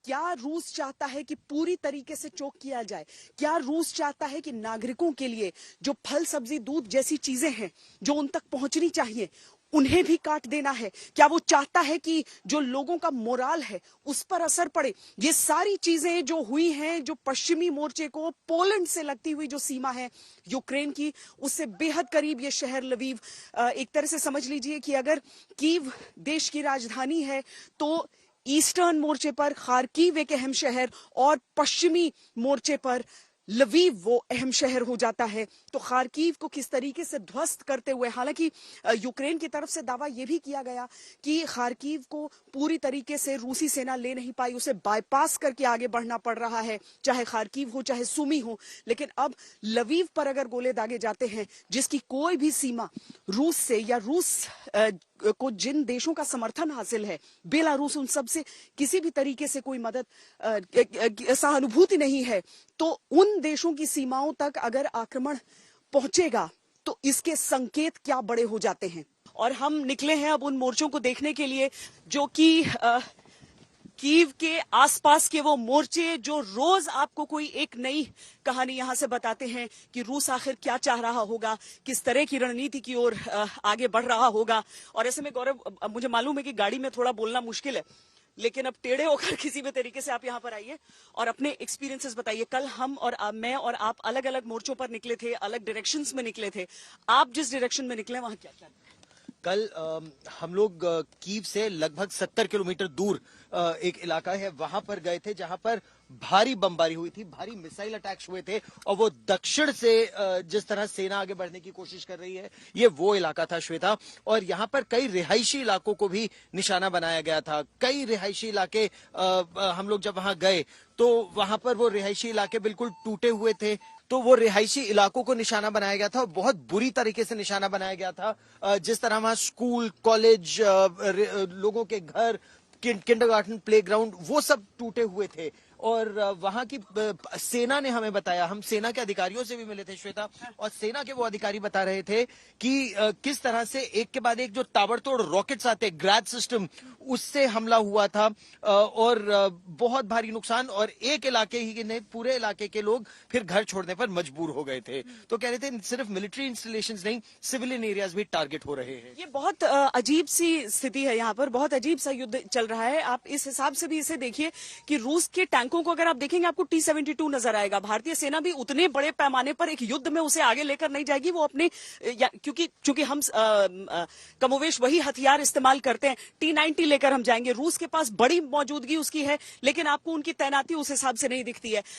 क्या रूस चाहता है कि पूरी तरीके से चोक किया जाए? क्या रूस चाहता है कि नागरिकों के लिए जो फल सब्जी दूध जैसी चीजें हैं जो उन तक पहुंचनी चाहिए उन्हें भी काट देना है? क्या वो चाहता है कि जो लोगों का मोराल है उस पर असर पड़े? ये सारी चीजें जो हुई हैं, जो पश्चिमी मोर्चे को पोलैंड से लगती हुई जो सीमा है यूक्रेन की, उससे बेहद करीब ये शहर लवीव, एक तरह से समझ लीजिए कि अगर कीव देश की राजधानी है तो ईस्टर्न मोर्चे पर खार्किव एक अहम शहर और पश्चिमी मोर्चे पर लवीव वो अहम शहर हो जाता है। तो खार्किव को किस तरीके से ध्वस्त करते हुए, हालांकि यूक्रेन की तरफ से दावा यह भी किया गया कि खार्किव को पूरी तरीके से रूसी सेना ले नहीं पाई, उसे बाईपास करके आगे बढ़ना पड़ रहा है, चाहे खार्किव हो चाहे सुमी हो। लेकिन अब लवीव पर अगर गोले दागे जाते हैं, जिसकी कोई भी सीमा रूस से या रूस को जिन देशों का समर्थन हासिल है, बेलारूस, उन सब से किसी भी तरीके से कोई मदद सहानुभूति नहीं है, तो उन देशों की सीमाओं तक अगर आक्रमण पहुंचेगा तो इसके संकेत क्या बड़े हो जाते हैं। और हम निकले हैं अब उन मोर्चों को देखने के लिए जो कि कीव के आसपास के वो मोर्चे जो रोज आपको कोई एक नई कहानी यहां से बताते हैं कि रूस आखिर क्या चाह रहा होगा, किस तरह की रणनीति की ओर आगे बढ़ रहा होगा। और ऐसे में गौरव, मुझे मालूम है कि गाड़ी में थोड़ा बोलना मुश्किल है, लेकिन अब टेढ़े होकर किसी भी तरीके से आप यहाँ पर आइए और अपने एक्सपीरियंसेस बताइए। कल हम और मैं और आप अलग अलग मोर्चों पर निकले थे, अलग डायरेक्शंस में निकले थे। आप जिस डायरेक्शन में निकले वहां क्या क्या? कल हम लोग कीव से लगभग 70 किलोमीटर दूर एक इलाका है, वहां पर गए थे जहां पर भारी बमबारी हुई थी, भारी मिसाइल अटैक्स हुए थे। और वो दक्षिण से जिस तरह सेना आगे बढ़ने की कोशिश कर रही है, ये वो इलाका था श्वेता। और यहाँ पर कई रिहायशी इलाकों को भी निशाना बनाया गया था। कई रिहायशी इलाके हम लोग जब वहां गए तो वहां पर वो रिहायशी इलाके बिल्कुल टूटे हुए थे। तो वो रिहायशी इलाकों को निशाना बनाया गया था और बहुत बुरी तरीके से निशाना बनाया गया था। जिस तरह वहां स्कूल, कॉलेज, लोगों के घर, किंडरगार्टन, प्लेग्राउंड, वो सब टूटे हुए थे। और वहां की सेना ने हमें बताया, हम सेना के अधिकारियों से भी मिले थे श्वेता, और सेना के वो अधिकारी बता रहे थे कि किस तरह से एक के बाद एक जो ताबड़तोड़ रॉकेट्स आते, ग्रैड सिस्टम, उससे हमला हुआ था और बहुत भारी नुकसान। और एक इलाके ही नहीं, पूरे इलाके के लोग फिर घर छोड़ने पर मजबूर हो गए थे। तो कह रहे थे सिर्फ मिलिट्री इंस्टॉलेशंस नहीं, सिविलियन एरियाज भी टारगेट हो रहे हैं। ये बहुत अजीब सी स्थिति है, यहाँ पर बहुत अजीब सा युद्ध चल रहा है। आप इस हिसाब से भी इसे देखिए कि रूस के टैंकों को अगर आप देखेंगे आपको T-72 नजर आएगा। भारतीय सेना भी उतने बड़े पैमाने पर एक युद्ध में उसे आगे लेकर नहीं जाएगी। वो अपने क्योंकि हम कमोवेश वही हथियार इस्तेमाल करते हैं, T-90 लेकर हम जाएंगे। रूस के पास बड़ी मौजूदगी उसकी है, लेकिन आपको उनकी तैनाती उस हिसाब से नहीं दिखती है।